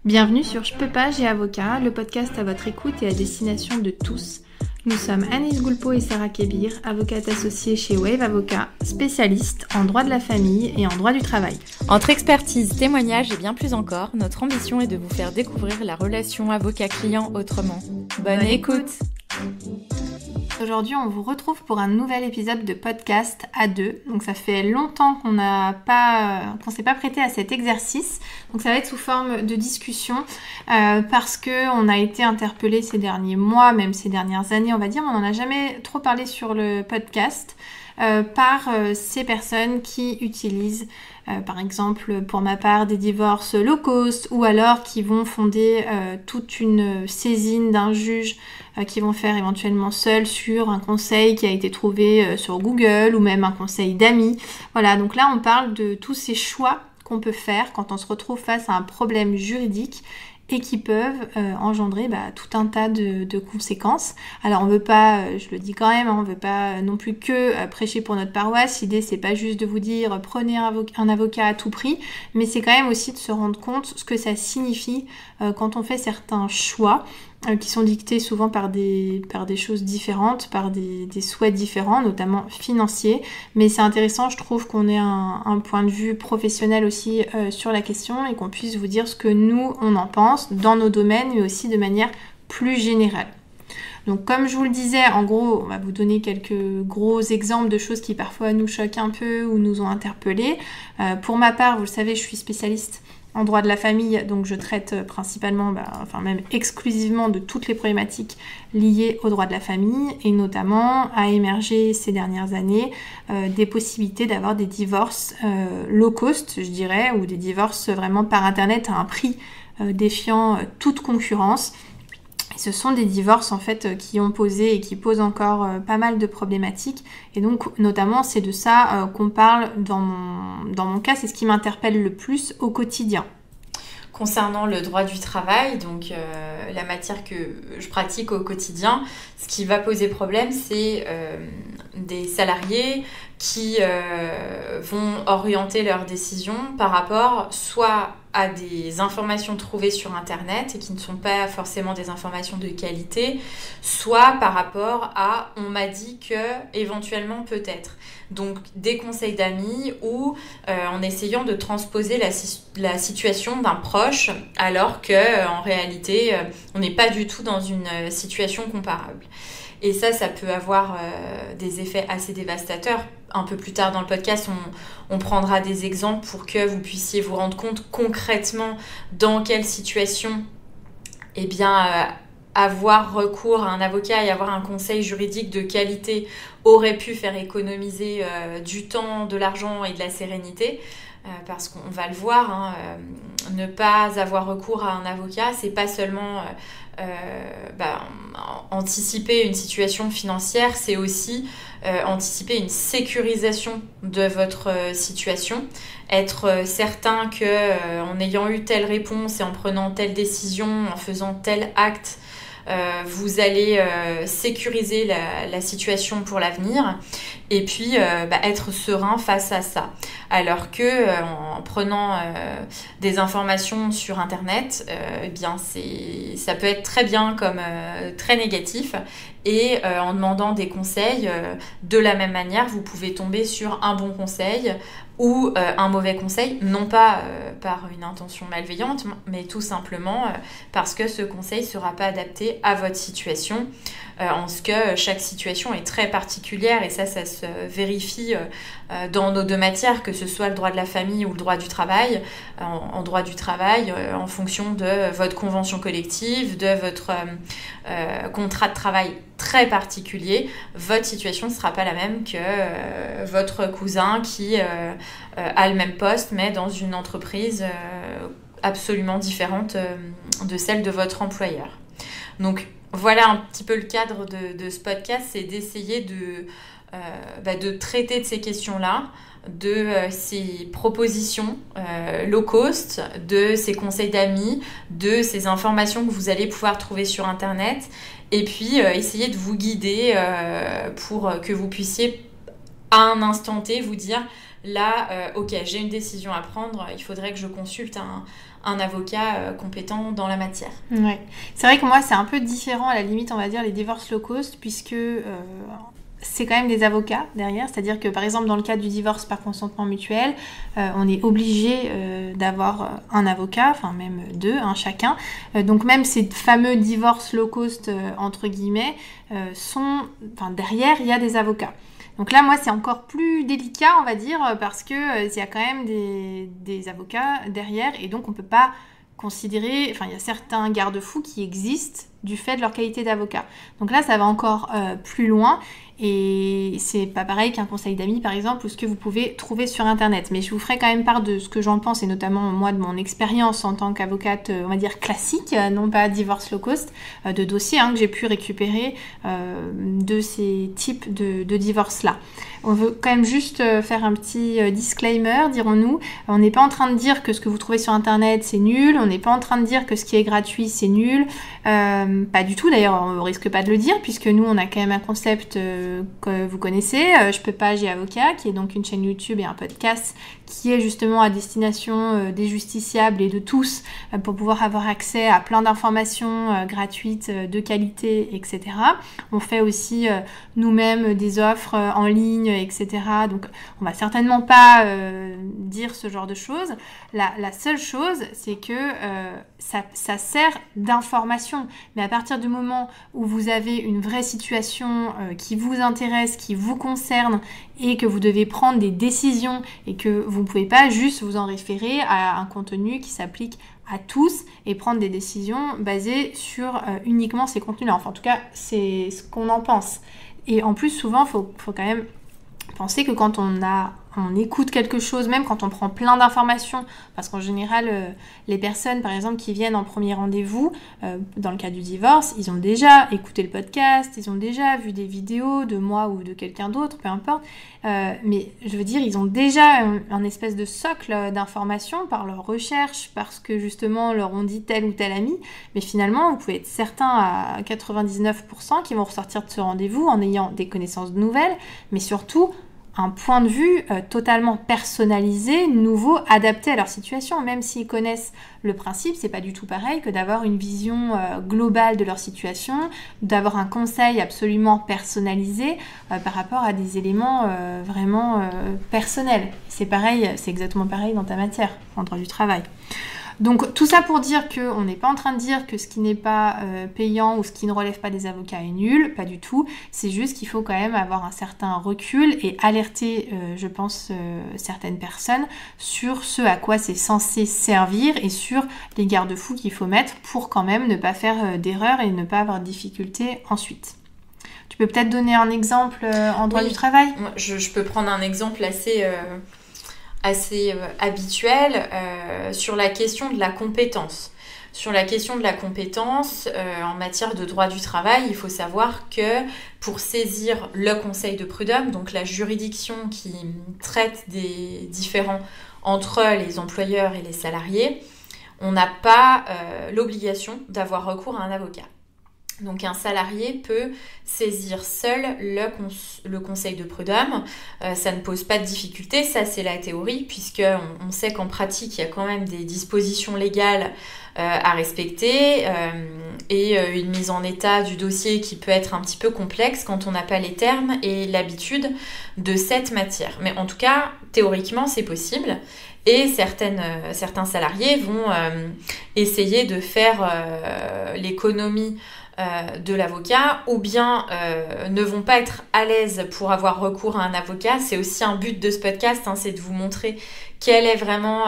Bienvenue sur Je peux pas, j'ai avocat, le podcast à votre écoute et à destination de tous. Nous sommes Anaïs Goulpeau et Sarah Kébir, avocates associées chez Wave Avocat, spécialistes en droit de la famille et en droit du travail. Entre expertise, témoignages et bien plus encore, notre ambition est de vous faire découvrir la relation avocat-client autrement. Bonne écoute. Aujourd'hui, on vous retrouve pour un nouvel épisode de podcast à deux. Donc ça fait longtemps qu'on s'est pas prêté à cet exercice. Donc ça va être sous forme de discussion parce que on a été interpellé ces derniers mois, même ces dernières années, on va dire. On n'en a jamais trop parlé sur le podcast par ces personnes qui utilisent par exemple pour ma part des divorces low cost ou alors qui vont fonder toute une saisine d'un juge qui vont faire éventuellement seuls sur un conseil qui a été trouvé sur Google ou même un conseil d'amis. Voilà, donc là on parle de tous ces choix qu'on peut faire quand on se retrouve face à un problème juridique et qui peuvent engendrer tout un tas de conséquences. Alors on veut pas, je le dis quand même, on veut pas non plus que prêcher pour notre paroisse. L'idée c'est pas juste de vous dire prenez un avocat à tout prix, mais c'est quand même aussi de se rendre compte ce que ça signifie quand on fait certains choix qui sont dictés souvent par des choses différentes, par des souhaits différents, notamment financiers. Mais c'est intéressant, je trouve, qu'on ait un point de vue professionnel aussi sur la question et qu'on puisse vous dire ce que nous, on en pense dans nos domaines, mais aussi de manière plus générale. Donc comme je vous le disais, en gros, on va vous donner quelques gros exemples de choses qui parfois nous choquent un peu ou nous ont interpellés. Pour ma part, vous le savez, je suis spécialiste en droit de la famille, donc je traite principalement, même exclusivement de toutes les problématiques liées au droit de la famille et notamment a émergé ces dernières années des possibilités d'avoir des divorces low cost, je dirais, ou des divorces vraiment par internet à un prix défiant toute concurrence. Et ce sont des divorces en fait qui ont posé et qui posent encore pas mal de problématiques. Et donc notamment c'est de ça qu'on parle dans mon cas, c'est ce qui m'interpelle le plus au quotidien. Concernant le droit du travail, donc la matière que je pratique au quotidien, ce qui va poser problème, c'est des salariés qui vont orienter leurs décisions par rapport soit à des informations trouvées sur Internet et qui ne sont pas forcément des informations de qualité, soit par rapport à « on m'a dit que, éventuellement peut-être ». Donc des conseils d'amis ou en essayant de transposer la situation d'un proche alors qu'en réalité, on n'est pas du tout dans une situation comparable. Et ça peut avoir des effets assez dévastateurs. Un peu plus tard dans le podcast, on prendra des exemples pour que vous puissiez vous rendre compte concrètement dans quelle situation avoir recours à un avocat et avoir un conseil juridique de qualité aurait pu faire économiser du temps, de l'argent et de la sérénité. Parce qu'on va le voir, ne pas avoir recours à un avocat, c'est pas seulement anticiper une situation financière, c'est aussi anticiper une sécurisation de votre situation, être certain que en ayant eu telle réponse et en prenant telle décision, en faisant tel acte, vous allez sécuriser la situation pour l'avenir et puis être serein face à ça. Alors que en prenant des informations sur Internet, ça peut être très bien comme très négatif et en demandant des conseils, de la même manière, vous pouvez tomber sur un bon conseil ou un mauvais conseil, non pas par une intention malveillante, mais tout simplement parce que ce conseil ne sera pas adapté à votre situation, en ce que chaque situation est très particulière et ça se vérifie dans nos deux matières, que ce soit le droit de la famille ou le droit du travail. En droit du travail, en fonction de votre convention collective, de votre contrat de travail très particulier, votre situation ne sera pas la même que votre cousin qui a le même poste mais dans une entreprise absolument différente de celle de votre employeur. Donc voilà un petit peu le cadre de ce podcast, c'est d'essayer de traiter de ces questions-là, de ces propositions low cost, de ces conseils d'amis, de ces informations que vous allez pouvoir trouver sur Internet et puis essayer de vous guider pour que vous puissiez à un instant T vous dire là, ok, j'ai une décision à prendre, il faudrait que je consulte un avocat compétent dans la matière. Ouais. C'est vrai que moi, c'est un peu différent, à la limite, on va dire, les divorces low cost, puisque c'est quand même des avocats derrière. C'est-à-dire que, par exemple, dans le cas du divorce par consentement mutuel, on est obligé d'avoir un avocat, enfin même deux, chacun. Donc même ces fameux divorces low cost, entre guillemets, derrière, il y a des avocats. Donc là, moi, c'est encore plus délicat, on va dire, parce que il y a quand même des avocats derrière, et donc on peut pas considérer, enfin, il y a certains garde-fous qui existent du fait de leur qualité d'avocat. Donc là, ça va encore plus loin, et c'est pas pareil qu'un conseil d'amis, par exemple, ou ce que vous pouvez trouver sur Internet. Mais je vous ferai quand même part de ce que j'en pense, et notamment, moi, de mon expérience en tant qu'avocate, on va dire classique, non pas divorce low cost, de dossiers que j'ai pu récupérer de ces types de divorces-là. On veut quand même juste faire un petit disclaimer, dirons-nous. On n'est pas en train de dire que ce que vous trouvez sur Internet, c'est nul. On n'est pas en train de dire que ce qui est gratuit, c'est nul. Pas du tout, d'ailleurs, on ne risque pas de le dire, puisque nous, on a quand même un concept que vous connaissez, Je peux pas, j'ai avocat, qui est donc une chaîne YouTube et un podcast qui est justement à destination des justiciables et de tous, pour pouvoir avoir accès à plein d'informations gratuites, de qualité, etc. On fait aussi nous-mêmes des offres en ligne, etc. Donc on va certainement pas dire ce genre de choses. La seule chose, c'est que ça sert d'information. Mais à partir du moment où vous avez une vraie situation qui vous intéresse, qui vous concerne, et que vous devez prendre des décisions, et que vous ne pouvez pas juste vous en référer à un contenu qui s'applique à tous et prendre des décisions basées sur uniquement ces contenus-là. Enfin, en tout cas, c'est ce qu'on en pense. Et en plus, souvent, faut quand même penser que quand on écoute quelque chose, même quand on prend plein d'informations, parce qu'en général, les personnes, par exemple, qui viennent en premier rendez-vous, dans le cas du divorce, ils ont déjà écouté le podcast, ils ont déjà vu des vidéos de moi ou de quelqu'un d'autre, peu importe, mais je veux dire, ils ont déjà un espèce de socle d'informations par leur recherche, parce que justement, leur ont dit tel ou tel ami, mais finalement, vous pouvez être certain à 99% qu'ils vont ressortir de ce rendez-vous en ayant des connaissances nouvelles, mais surtout un point de vue totalement personnalisé, nouveau, adapté à leur situation. Même s'ils connaissent le principe, c'est pas du tout pareil que d'avoir une vision globale de leur situation, d'avoir un conseil absolument personnalisé par rapport à des éléments vraiment personnels. C'est pareil, c'est exactement pareil dans ta matière, en droit du travail. Donc tout ça pour dire qu'on n'est pas en train de dire que ce qui n'est pas payant ou ce qui ne relève pas des avocats est nul, pas du tout. C'est juste qu'il faut quand même avoir un certain recul et alerter, je pense, certaines personnes sur ce à quoi c'est censé servir et sur les garde-fous qu'il faut mettre pour quand même ne pas faire d'erreur et ne pas avoir de difficultés ensuite. Tu peux peut-être donner un exemple en droit du travail ? Je peux prendre un exemple assez habituel sur la question de la compétence. Sur la question de la compétence, en matière de droit du travail, il faut savoir que pour saisir le conseil de prud'homme, donc la juridiction qui traite des différends entre les employeurs et les salariés, on n'a pas l'obligation d'avoir recours à un avocat. Donc un salarié peut saisir seul le conseil de prud'homme, ça ne pose pas de difficulté, ça c'est la théorie, puisqu'on sait qu'en pratique il y a quand même des dispositions légales à respecter et une mise en état du dossier qui peut être un petit peu complexe quand on n'a pas les termes et l'habitude de cette matière. Mais en tout cas, théoriquement c'est possible. Et certains salariés vont essayer de faire l'économie de l'avocat, ou bien ne vont pas être à l'aise pour avoir recours à un avocat. C'est aussi un but de ce podcast, c'est de vous montrer quelle est vraiment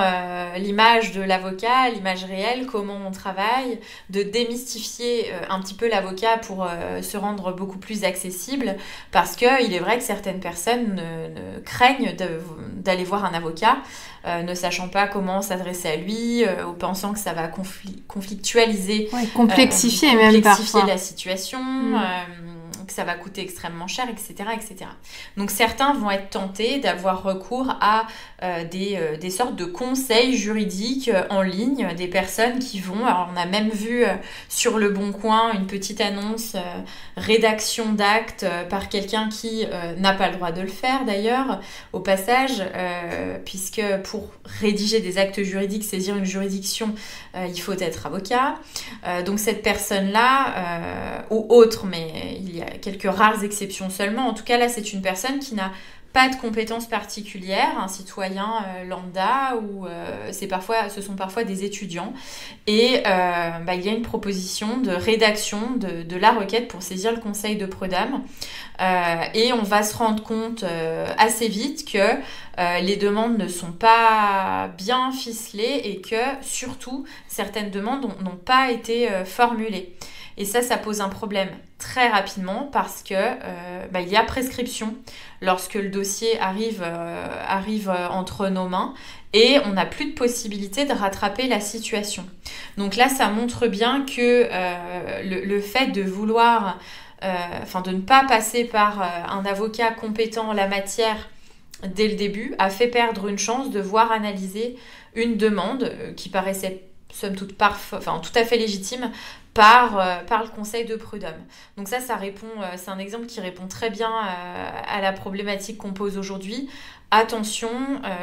l'image de l'avocat, l'image réelle, comment on travaille, de démystifier un petit peu l'avocat pour se rendre beaucoup plus accessible, parce qu'il est vrai que certaines personnes craignent d'aller voir un avocat, ne sachant pas comment s'adresser à lui, ou pensant que ça va complexifier même parfois la situation, que ça va coûter extrêmement cher, etc., etc. Donc certains vont être tentés d'avoir recours à des sortes de conseils juridiques en ligne, des personnes qui vont, alors on a même vu sur Le Bon Coin une petite annonce rédaction d'actes par quelqu'un qui n'a pas le droit de le faire d'ailleurs, au passage, puisque pour rédiger des actes juridiques, saisir une juridiction, il faut être avocat. Donc cette personne-là, ou autre, mais il y a quelques rares exceptions seulement, en tout cas là c'est une personne qui n'a pas de compétences particulières, un citoyen lambda ou ce sont parfois des étudiants. Et il y a une proposition de rédaction de la requête pour saisir le conseil de prud'homme. Et on va se rendre compte assez vite que les demandes ne sont pas bien ficelées et que surtout certaines demandes n'ont pas été formulées. Et ça pose un problème très rapidement parce que il y a prescription lorsque le dossier arrive entre nos mains et on n'a plus de possibilité de rattraper la situation. Donc là, ça montre bien que le fait de vouloir, de ne pas passer par un avocat compétent en la matière dès le début a fait perdre une chance de voir analyser une demande qui paraissait somme toute tout à fait légitime par le conseil de prud'homme. Donc ça répond, c'est un exemple qui répond très bien à la problématique qu'on pose aujourd'hui. Attention,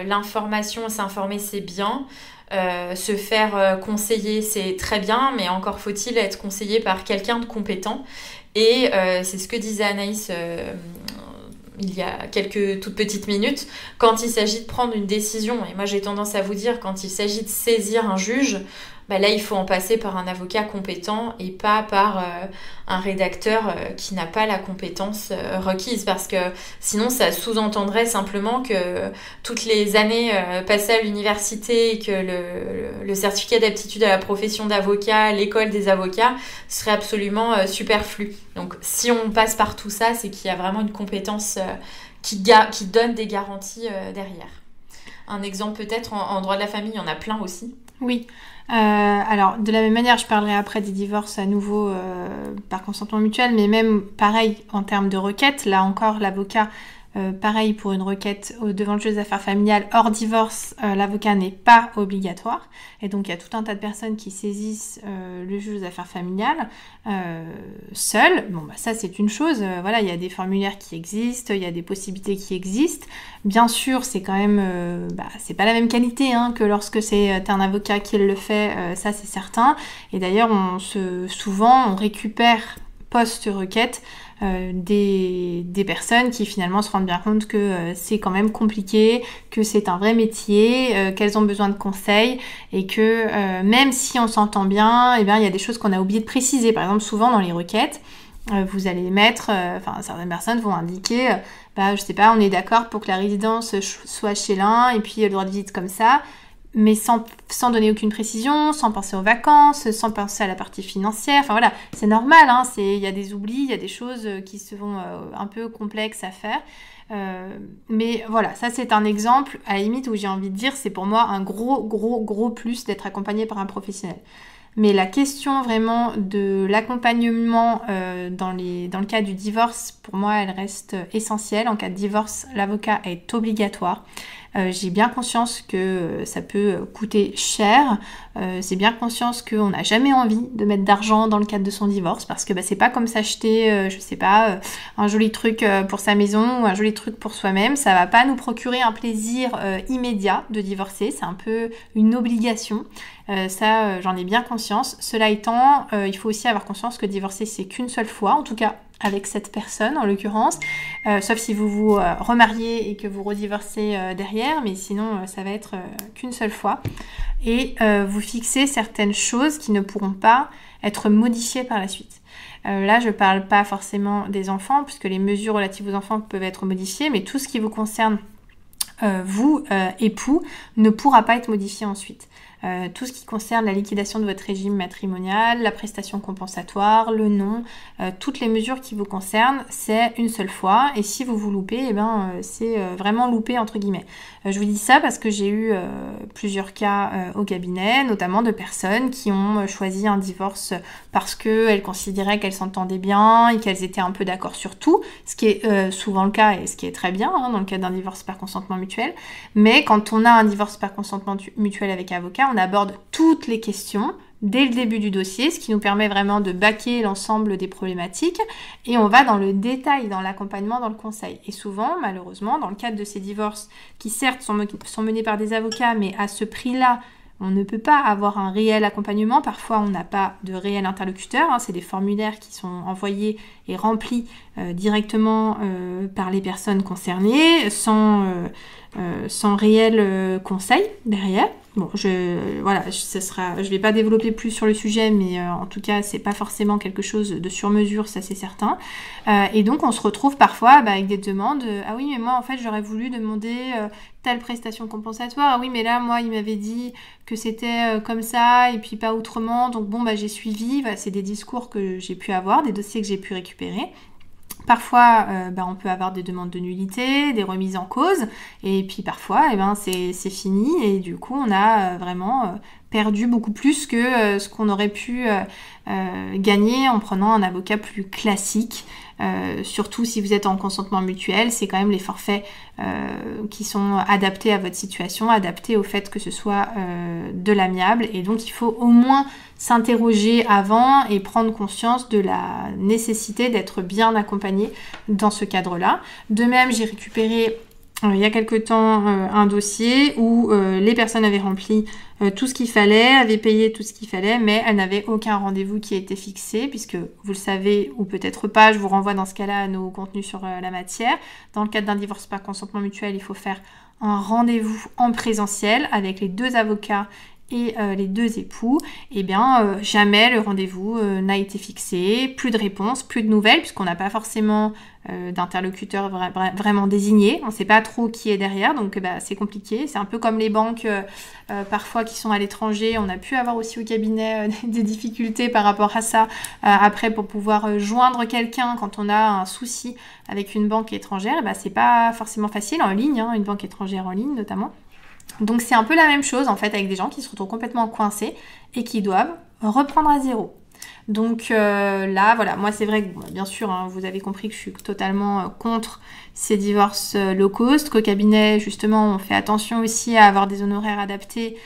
l'information, s'informer c'est bien, se faire conseiller c'est très bien, mais encore faut-il être conseillé par quelqu'un de compétent. Et c'est ce que disait Anaïs il y a quelques toutes petites minutes, quand il s'agit de prendre une décision, et moi j'ai tendance à vous dire, quand il s'agit de saisir un juge, là il faut en passer par un avocat compétent et pas par un rédacteur qui n'a pas la compétence requise, parce que sinon ça sous-entendrait simplement que toutes les années passées à l'université, que le certificat d'aptitude à la profession d'avocat, l'école des avocats serait absolument superflu. Donc si on passe par tout ça, c'est qu'il y a vraiment une compétence qui donne des garanties derrière. Un exemple peut-être en droit de la famille, il y en a plein aussi. Oui. Alors, de la même manière, je parlerai après des divorces à nouveau par consentement mutuel, mais même pareil en termes de requête. Là encore, l'avocat, pareil pour une requête devant le juge des affaires familiales hors divorce, l'avocat n'est pas obligatoire. Et donc, il y a tout un tas de personnes qui saisissent le juge des affaires familiales seul. Bon, ça, c'est une chose. Il y a des formulaires qui existent, il y a des possibilités qui existent. Bien sûr, c'est quand même... c'est pas la même qualité que lorsque c'est un avocat qui le fait, ça, c'est certain. Et d'ailleurs, souvent, on récupère post-requête des personnes qui finalement se rendent bien compte que c'est quand même compliqué, que c'est un vrai métier, qu'elles ont besoin de conseils et que même si on s'entend bien, il y a des choses qu'on a oublié de préciser. Par exemple, souvent dans les requêtes, vous allez mettre, certaines personnes vont indiquer, je sais pas, on est d'accord pour que la résidence soit chez l'un et puis le droit de visite comme ça, mais sans donner aucune précision, sans penser aux vacances, sans penser à la partie financière. C'est normal, il y a des oublis, il y a des choses qui se vont un peu complexes à faire. Mais voilà, ça c'est un exemple, à la limite, où j'ai envie de dire, c'est pour moi un gros plus d'être accompagné par un professionnel. Mais la question vraiment de l'accompagnement dans le cas du divorce, pour moi, elle reste essentielle. En cas de divorce, l'avocat est obligatoire. J'ai bien conscience que ça peut coûter cher. C'est bien conscience qu'on n'a jamais envie de mettre d'argent dans le cadre de son divorce, parce que c'est pas comme s'acheter, un joli truc pour sa maison ou un joli truc pour soi-même. Ça va pas nous procurer un plaisir immédiat de divorcer. C'est un peu une obligation. J'en ai bien conscience. Cela étant, il faut aussi avoir conscience que divorcer, c'est qu'une seule fois, en tout cas avec cette personne en l'occurrence, sauf si vous vous remariez et que vous redivorcez derrière, mais sinon ça va être qu'une seule fois. Et vous fixez certaines choses qui ne pourront pas être modifiées par la suite. Là, je parle pas forcément des enfants, puisque les mesures relatives aux enfants peuvent être modifiées, mais tout ce qui vous concerne, vous, époux, ne pourra pas être modifié ensuite. tout ce qui concerne la liquidation de votre régime matrimonial, la prestation compensatoire, le non, toutes les mesures qui vous concernent, c'est une seule fois. Et si vous vous loupez, c'est vraiment loupé entre guillemets. Je vous dis ça parce que j'ai eu plusieurs cas au cabinet, notamment de personnes qui ont choisi un divorce parce qu'elles considéraient qu'elles s'entendaient bien et qu'elles étaient un peu d'accord sur tout, ce qui est souvent le cas et ce qui est très bien dans le cas d'un divorce par consentement mutuel. Mais quand on a un divorce par consentement mutuel avec avocat, on aborde toutes les questions dès le début du dossier, ce qui nous permet vraiment de baquer l'ensemble des problématiques et on va dans le détail, dans l'accompagnement, dans le conseil. Et souvent, malheureusement, dans le cadre de ces divorces qui certes sont menés par des avocats, mais à ce prix-là, on ne peut pas avoir un réel accompagnement. Parfois, on n'a pas de réel interlocuteur. C'est des formulaires qui sont envoyés et remplis directement par les personnes concernées, sans réel conseil derrière. Bon, je vais pas développer plus sur le sujet, mais en tout cas, c'est pas forcément quelque chose de sur mesure, ça c'est certain. Et donc, on se retrouve parfois avec des demandes. Ah oui, mais moi, en fait, j'aurais voulu demander telle prestation compensatoire. Ah oui, mais là, moi, il m'avait dit que c'était comme ça et puis pas autrement. Donc bon, j'ai suivi. Voilà, c'est des discours que j'ai pu avoir, des dossiers que j'ai pu récupérer. Parfois, on peut avoir des demandes de nullité, des remises en cause, et puis parfois, c'est fini, et du coup, on a vraiment perdu beaucoup plus que ce qu'on aurait pu gagner en prenant un avocat plus classique. Surtout si vous êtes en consentement mutuel, c'est quand même les forfaits qui sont adaptés à votre situation, adaptés au fait que ce soit de l'amiable, et donc il faut au moins s'interroger avant et prendre conscience de la nécessité d'être bien accompagné dans ce cadre-là. De même, j'ai récupéré il y a quelque temps un dossier où les personnes avaient rempli tout ce qu'il fallait, avaient payé tout ce qu'il fallait, mais elles n'avaient aucun rendez-vous qui était fixé, puisque vous le savez, ou peut-être pas, je vous renvoie dans ce cas-là à nos contenus sur la matière. Dans le cadre d'un divorce par consentement mutuel, il faut faire un rendez-vous en présentiel avec les deux avocats et les deux époux. Jamais le rendez-vous n'a été fixé, plus de réponses, plus de nouvelles, puisqu'on n'a pas forcément d'interlocuteur vraiment désigné, on ne sait pas trop qui est derrière, donc c'est compliqué. C'est un peu comme les banques parfois qui sont à l'étranger, on a pu avoir aussi au cabinet des difficultés par rapport à ça, après pour pouvoir joindre quelqu'un quand on a un souci avec une banque étrangère, c'est pas forcément facile en ligne, une banque étrangère en ligne notamment. Donc c'est un peu la même chose en fait avec des gens qui se retrouvent complètement coincés et qui doivent reprendre à zéro. Donc là, voilà, moi c'est vrai que bien sûr, vous avez compris que je suis totalement contre ces divorces low cost, qu'au cabinet justement on fait attention aussi à avoir des honoraires adaptés,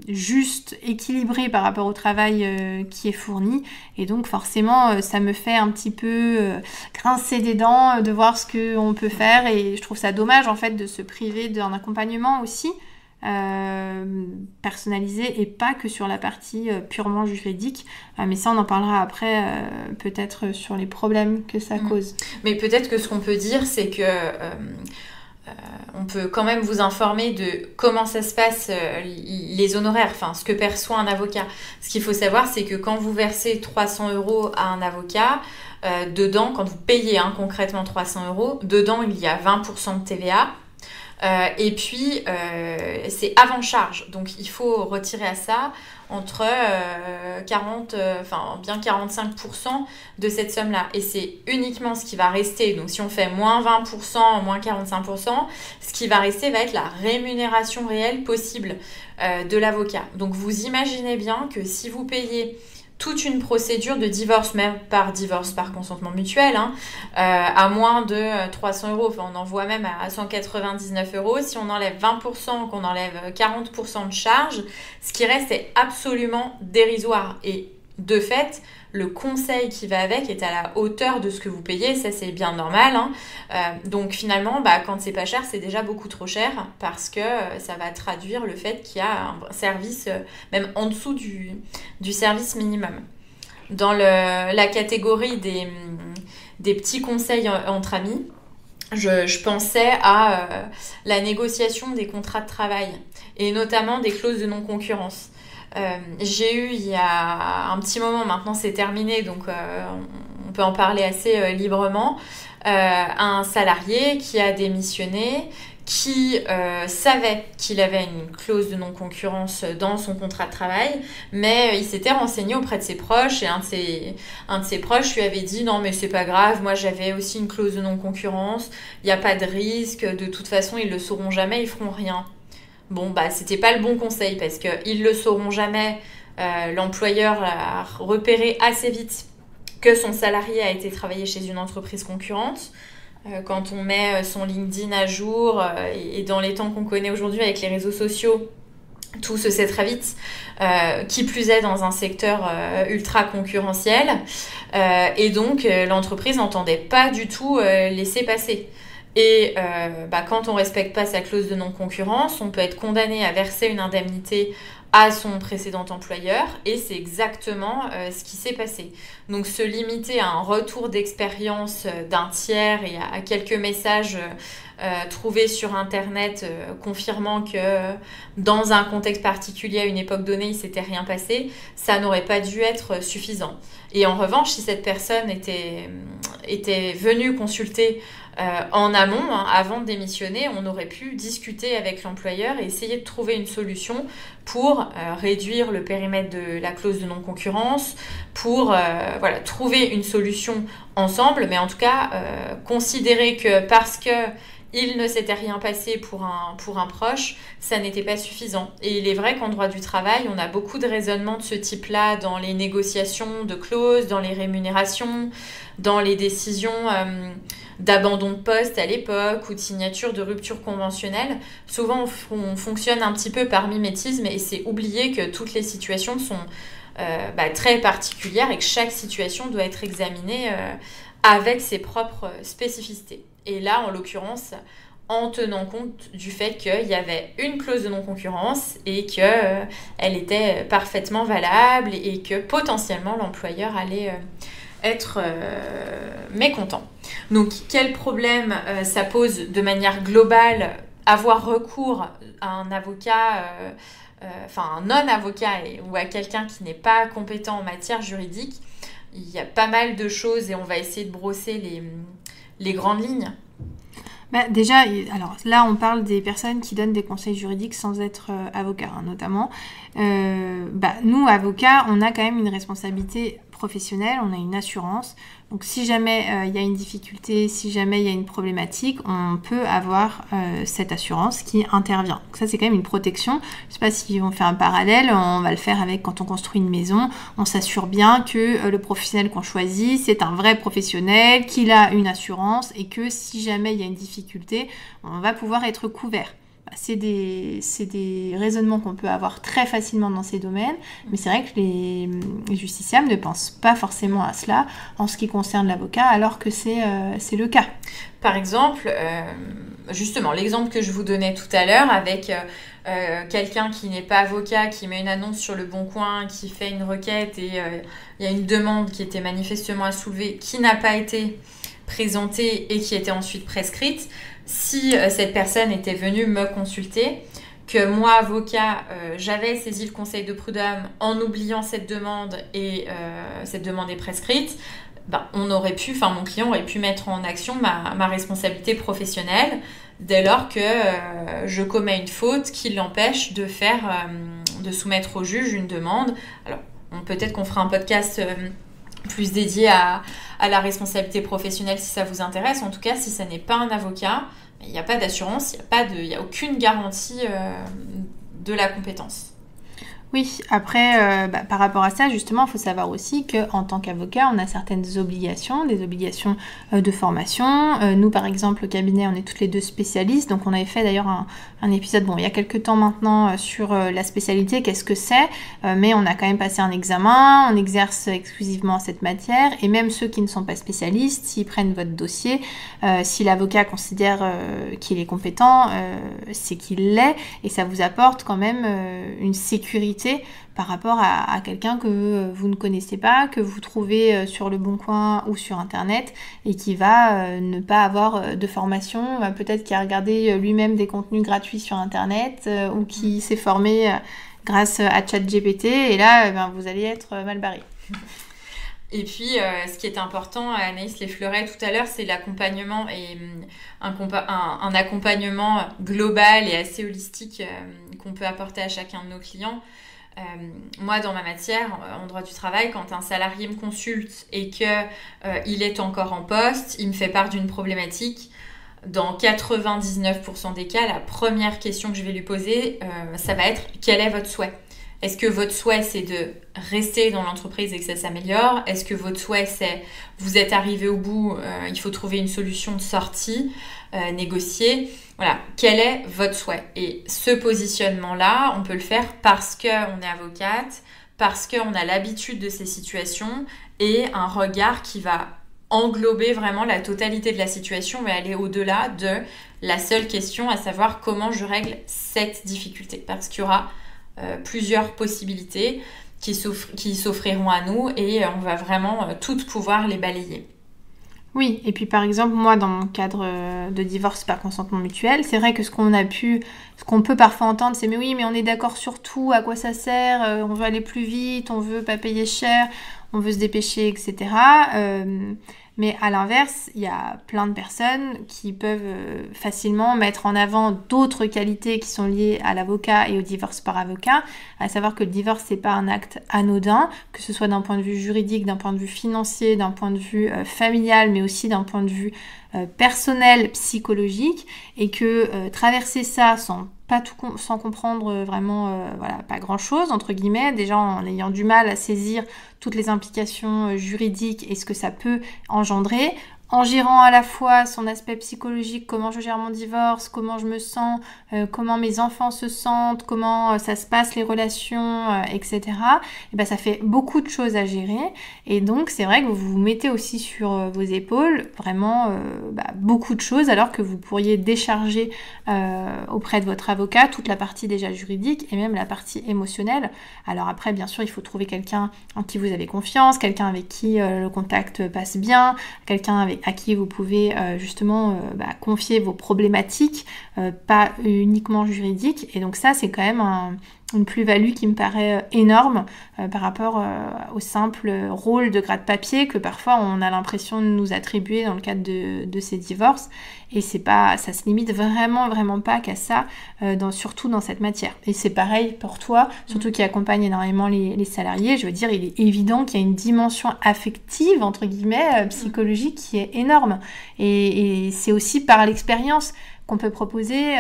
juste, équilibrés par rapport au travail qui est fourni, et donc forcément ça me fait un petit peu grincer des dents de voir ce qu'on peut faire, et je trouve ça dommage en fait de se priver d'un accompagnement aussi personnalisé et pas que sur la partie purement juridique, mais ça on en parlera après peut-être sur les problèmes que ça cause. Mais peut-être que ce qu'on peut dire c'est que on peut quand même vous informer de comment ça se passe, les honoraires, enfin ce que perçoit un avocat. Ce qu'il faut savoir, c'est que quand vous versez 300 € à un avocat, dedans, quand vous payez concrètement 300 €, dedans il y a 20% de TVA. Et puis c'est avant charge, donc il faut retirer à ça entre 45% de cette somme-là, et c'est uniquement ce qui va rester. Donc si on fait moins 20%, moins 45%, ce qui va rester va être la rémunération réelle possible de l'avocat. Donc vous imaginez bien que si vous payez toute une procédure de divorce, même par divorce par consentement mutuel, à moins de 300 €, enfin on en voit même à 199 €, si on enlève 20%, qu'on enlève 40% de charges, ce qui reste est absolument dérisoire. Et de fait, le conseil qui va avec est à la hauteur de ce que vous payez, ça c'est bien normal. Donc finalement, quand c'est pas cher, c'est déjà beaucoup trop cher, parce que ça va traduire le fait qu'il y a un service même en dessous du service minimum. Dans la catégorie des petits conseils entre amis, je pensais à la négociation des contrats de travail, et notamment des clauses de non-concurrence. J'ai eu il y a un petit moment, maintenant c'est terminé, donc on peut en parler assez librement, un salarié qui a démissionné, qui savait qu'il avait une clause de non-concurrence dans son contrat de travail, mais il s'était renseigné auprès de ses proches et un de ses proches lui avait dit non mais c'est pas grave, moi j'avais aussi une clause de non-concurrence, il n'y a pas de risque, de toute façon ils le sauront jamais, ils feront rien. Bon bah c'était pas le bon conseil parce qu'ils le sauront jamais, l'employeur a repéré assez vite que son salarié a été travailler chez une entreprise concurrente. Quand on met son LinkedIn à jour et dans les temps qu'on connaît aujourd'hui avec les réseaux sociaux, tout se sait très vite, qui plus est dans un secteur ultra concurrentiel. Et donc, l'entreprise n'entendait pas du tout laisser passer. Et quand on ne respecte pas sa clause de non-concurrence, on peut être condamné à verser une indemnité à son précédent employeur et c'est exactement ce qui s'est passé. Donc se limiter à un retour d'expérience d'un tiers et à quelques messages trouvés sur internet confirmant que dans un contexte particulier à une époque donnée il s'était rien passé, ça n'aurait pas dû être suffisant. Et en revanche, si cette personne était venue consulter en amont, avant de démissionner, on aurait pu discuter avec l'employeur et essayer de trouver une solution pour réduire le périmètre de la clause de non-concurrence, pour trouver une solution ensemble, mais en tout cas considérer que parce que il ne s'était rien passé pour un proche, ça n'était pas suffisant. Et il est vrai qu'en droit du travail, on a beaucoup de raisonnements de ce type-là dans les négociations de clauses, dans les rémunérations, dans les décisions d'abandon de poste à l'époque ou de signature de rupture conventionnelle. Souvent, on fonctionne un petit peu par mimétisme et c'est oublier que toutes les situations sont très particulières et que chaque situation doit être examinée avec ses propres spécificités. Et là, en l'occurrence, en tenant compte du fait qu'il y avait une clause de non-concurrence et qu'elle était parfaitement valable et que potentiellement l'employeur allait être mécontent. Donc, quel problème ça pose de manière globale avoir recours à un avocat, un non-avocat ou à quelqu'un qui n'est pas compétent en matière juridique? Il y a pas mal de choses et on va essayer de brosser les grandes lignes. Déjà, alors là, on parle des personnes qui donnent des conseils juridiques sans être avocats, notamment. Nous, avocats, on a quand même une responsabilité professionnelle, on a une assurance. Donc, si jamais il y a une difficulté, si jamais il y a une problématique, on peut avoir cette assurance qui intervient. Donc, ça, c'est quand même une protection. Je ne sais pas si on fait un parallèle, on va le faire avec quand on construit une maison. On s'assure bien que le professionnel qu'on choisit, c'est un vrai professionnel, qu'il a une assurance et que si jamais il y a une difficulté, on va pouvoir être couvert. C'est des raisonnements qu'on peut avoir très facilement dans ces domaines, mais c'est vrai que les justiciables ne pensent pas forcément à cela en ce qui concerne l'avocat, alors que c'est le cas. Par exemple, justement, l'exemple que je vous donnais tout à l'heure avec quelqu'un qui n'est pas avocat, qui met une annonce sur le Bon Coin, qui fait une requête et il y a une demande qui était manifestement à soulever, qui n'a pas été présentée et qui était ensuite prescrite. Si cette personne était venue me consulter, que moi, avocat, j'avais saisi le conseil de prud'homme en oubliant cette demande et cette demande est prescrite, mon client aurait pu mettre en action ma responsabilité professionnelle dès lors que je commets une faute qui l'empêche de soumettre au juge une demande. Alors, peut-être qu'on fera un podcast plus dédié à la responsabilité professionnelle si ça vous intéresse. En tout cas, si ça n'est pas un avocat, il n'y a pas d'assurance, il n'y a aucune garantie de la compétence. Oui, après, par rapport à ça, justement, il faut savoir aussi qu'en tant qu'avocat, on a certaines obligations, des obligations de formation. Nous, par exemple, au cabinet, on est toutes les deux spécialistes. Donc, on avait fait d'ailleurs un épisode, il y a quelques temps maintenant, sur la spécialité, qu'est-ce que c'est. Mais on a quand même passé un examen, on exerce exclusivement cette matière. Et même ceux qui ne sont pas spécialistes, s'ils prennent votre dossier, si l'avocat considère qu'il est compétent, c'est qu'il l'est. Et ça vous apporte quand même une sécurité par rapport à quelqu'un que vous ne connaissez pas, que vous trouvez sur le Bon Coin ou sur Internet et qui va ne pas avoir de formation, peut-être qui a regardé lui-même des contenus gratuits sur Internet ou qui s'est formé grâce à ChatGPT et là, vous allez être mal barré. Et puis, ce qui est important, Anaïs l'effleurait tout à l'heure, c'est l'accompagnement et un accompagnement global et assez holistique qu'on peut apporter à chacun de nos clients. Moi, dans ma matière, en droit du travail, quand un salarié me consulte et qu'il est encore en poste, il me fait part d'une problématique. Dans 99% des cas, la première question que je vais lui poser, ça va être « Quel est votre souhait ?» Est-ce que votre souhait, c'est de rester dans l'entreprise et que ça s'améliore? Est-ce que votre souhait, c'est vous êtes arrivé au bout, il faut trouver une solution de sortie, négocier? Voilà, quel est votre souhait? Et ce positionnement-là, on peut le faire parce qu'on est avocate, parce qu'on a l'habitude de ces situations et un regard qui va englober vraiment la totalité de la situation, mais aller au-delà de la seule question, à savoir comment je règle cette difficulté. Parce qu'il y aura plusieurs possibilités qui s'offriront à nous et on va vraiment toutes pouvoir les balayer. Oui, et puis par exemple, moi, dans mon cadre de divorce par consentement mutuel, c'est vrai que ce qu'on peut parfois entendre, c'est « mais oui, mais on est d'accord sur tout, à quoi ça sert, on veut aller plus vite, on veut pas payer cher, on veut se dépêcher, etc. » Mais à l'inverse, il y a plein de personnes qui peuvent facilement mettre en avant d'autres qualités qui sont liées à l'avocat et au divorce par avocat, à savoir que le divorce, c'est pas un acte anodin, que ce soit d'un point de vue juridique, d'un point de vue financier, d'un point de vue familial, mais aussi d'un point de vue personnel, psychologique, et que traverser ça sans comprendre vraiment pas grand chose entre guillemets, déjà en ayant du mal à saisir toutes les implications juridiques et ce que ça peut engendrer, en gérant à la fois son aspect psychologique, comment je gère mon divorce, comment je me sens, comment mes enfants se sentent, comment ça se passe les relations, etc. Et ben ça fait beaucoup de choses à gérer et donc c'est vrai que vous vous mettez aussi sur vos épaules vraiment beaucoup de choses alors que vous pourriez décharger auprès de votre avocat toute la partie déjà juridique et même la partie émotionnelle. Alors après bien sûr il faut trouver quelqu'un en qui vous avez confiance, quelqu'un avec qui le contact passe bien, quelqu'un à qui vous pouvez confier vos problématiques, pas uniquement juridiques. Et donc ça, c'est quand même une plus-value qui me paraît énorme par rapport au simple rôle de gratte-papier que parfois on a l'impression de nous attribuer dans le cadre de ces divorces. Et ça se limite vraiment pas qu'à ça, surtout dans cette matière. Et c'est pareil pour toi, surtout qui accompagne énormément les salariés. Je veux dire, il est évident qu'il y a une dimension affective, entre guillemets, psychologique qui est énorme. Et c'est aussi par l'expérience qu'on peut proposer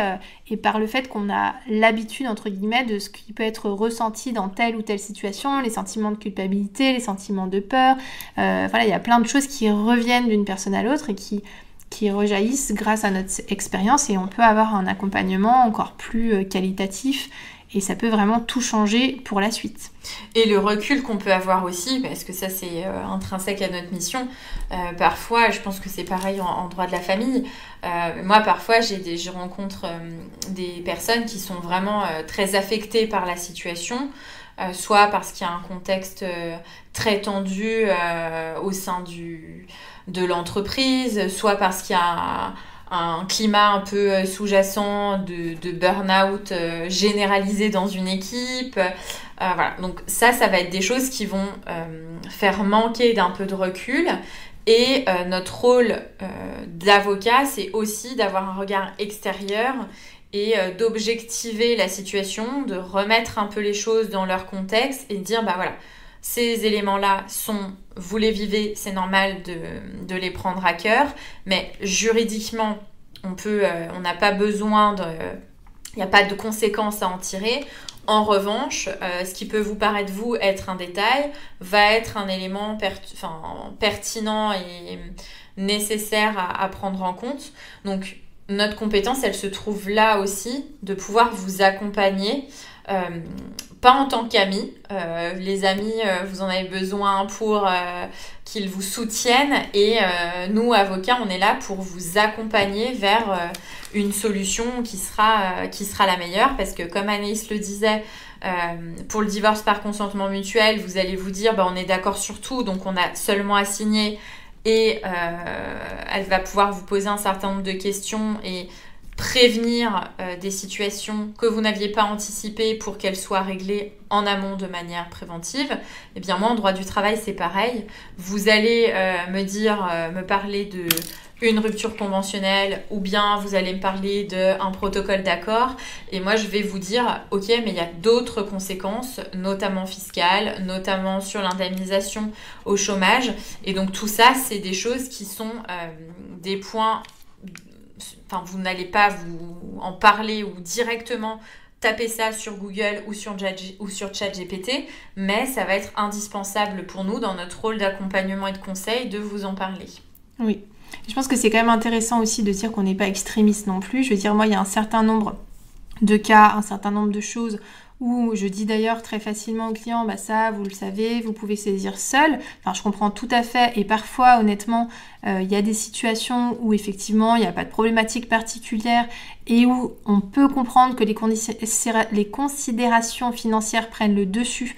et par le fait qu'on a l'habitude, entre guillemets, de ce qui peut être ressenti dans telle ou telle situation, les sentiments de culpabilité, les sentiments de peur. Il y a plein de choses qui reviennent d'une personne à l'autre et qui rejaillissent grâce à notre expérience et on peut avoir un accompagnement encore plus qualitatif et ça peut vraiment tout changer pour la suite. Et le recul qu'on peut avoir aussi, parce que ça c'est intrinsèque à notre mission, parfois je pense que c'est pareil en droit de la famille, moi parfois je rencontre des personnes qui sont vraiment très affectées par la situation, soit parce qu'il y a un contexte très tendu au sein de l'entreprise, soit parce qu'il y a un climat un peu sous-jacent de burn-out généralisé dans une équipe. Voilà. Donc ça va être des choses qui vont faire manquer d'un peu de recul. Et notre rôle d'avocat, c'est aussi d'avoir un regard extérieur et d'objectiver la situation, de remettre un peu les choses dans leur contexte et de dire, ces éléments-là vous les vivez, c'est normal de les prendre à cœur, mais juridiquement, on n'a pas besoin il n'y a pas de conséquences à en tirer. En revanche, ce qui peut vous paraître être un détail, va être un élément pertinent et nécessaire à prendre en compte. Donc, notre compétence, elle se trouve là aussi, de pouvoir vous accompagner, pas en tant qu'amis. Les amis, vous en avez besoin pour qu'ils vous soutiennent et nous, avocats, on est là pour vous accompagner vers une solution qui sera la meilleure parce que comme Anaïs le disait, pour le divorce par consentement mutuel, vous allez vous dire on est d'accord sur tout, donc on a seulement à signer et elle va pouvoir vous poser un certain nombre de questions et prévenir des situations que vous n'aviez pas anticipées pour qu'elles soient réglées en amont de manière préventive. Eh bien moi, en droit du travail, c'est pareil. Vous allez me parler de une rupture conventionnelle ou bien vous allez me parler d'un protocole d'accord et moi je vais vous dire ok, mais il y a d'autres conséquences, notamment fiscales, notamment sur l'indemnisation au chômage, et donc tout ça c'est des choses qui sont des points, enfin vous n'allez pas vous en parler ou directement taper ça sur Google ou sur ChatGPT, mais ça va être indispensable pour nous dans notre rôle d'accompagnement et de conseil de vous en parler. Oui. Je pense que c'est quand même intéressant aussi de dire qu'on n'est pas extrémiste non plus. Je veux dire, moi, il y a un certain nombre de cas, un certain nombre de choses où je dis d'ailleurs très facilement aux clients, bah ça, vous le savez, vous pouvez saisir seul. Enfin, je comprends tout à fait. Et parfois, honnêtement, il y a des situations où effectivement, il n'y a pas de problématique particulière et où on peut comprendre que les considérations financières prennent le dessus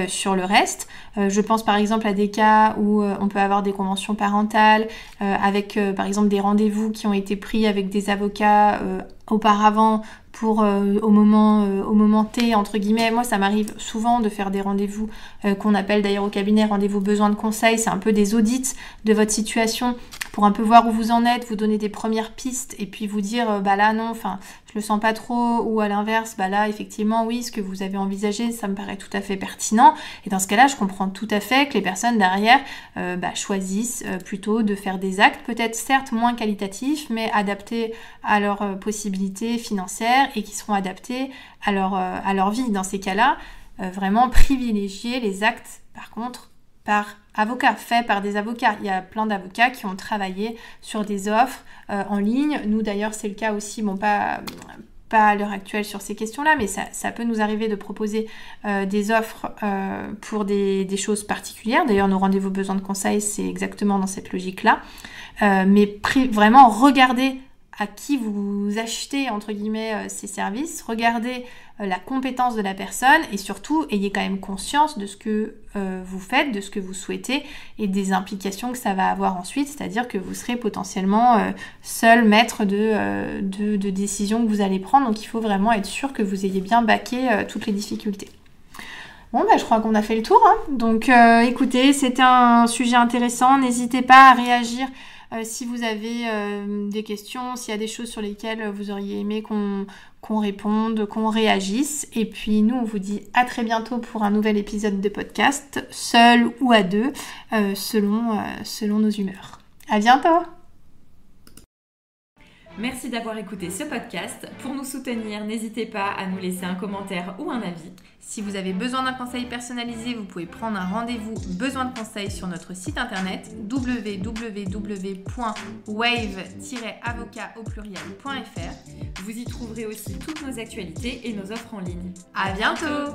sur le reste. Je pense par exemple à des cas où on peut avoir des conventions parentales avec par exemple des rendez-vous qui ont été pris avec des avocats auparavant pour au moment T entre guillemets. Moi ça m'arrive souvent de faire des rendez-vous qu'on appelle d'ailleurs au cabinet rendez-vous besoin de conseil. C'est un peu des audits de votre situation pour un peu voir où vous en êtes, vous donner des premières pistes et puis vous dire bah là non, enfin je le sens pas trop, ou à l'inverse, bah là effectivement oui, ce que vous avez envisagé ça me paraît tout à fait pertinent. Et dans ce cas-là, je comprends tout à fait que les personnes derrière choisissent plutôt de faire des actes, peut-être certes moins qualitatifs, mais adaptés à leurs possibilités financières et qui seront adaptés à leur vie. Dans ces cas-là, vraiment privilégier les actes, par contre, par avocat, fait par des avocats. Il y a plein d'avocats qui ont travaillé sur des offres en ligne. Nous d'ailleurs c'est le cas aussi, bon pas à l'heure actuelle sur ces questions-là, mais ça peut nous arriver de proposer des offres pour des choses particulières. D'ailleurs nos rendez-vous besoin de conseil, c'est exactement dans cette logique-là. Mais vraiment regardez à qui vous achetez entre guillemets ces services, regardez la compétence de la personne et surtout ayez quand même conscience de ce que vous faites, de ce que vous souhaitez et des implications que ça va avoir ensuite, c'est-à-dire que vous serez potentiellement seul maître de décisions que vous allez prendre, donc il faut vraiment être sûr que vous ayez bien baqué toutes les difficultés. Bon, je crois qu'on a fait le tour, hein. Donc écoutez, c'était un sujet intéressant, n'hésitez pas à réagir si vous avez des questions, s'il y a des choses sur lesquelles vous auriez aimé qu'on réponde, qu'on réagisse. Et puis nous, on vous dit à très bientôt pour un nouvel épisode de podcast, seul ou à deux, selon nos humeurs. À bientôt! Merci d'avoir écouté ce podcast. Pour nous soutenir, n'hésitez pas à nous laisser un commentaire ou un avis. Si vous avez besoin d'un conseil personnalisé, vous pouvez prendre un rendez-vous besoin de conseil sur notre site internet www.wave-avocat.fr. Vous y trouverez aussi toutes nos actualités et nos offres en ligne. À bientôt!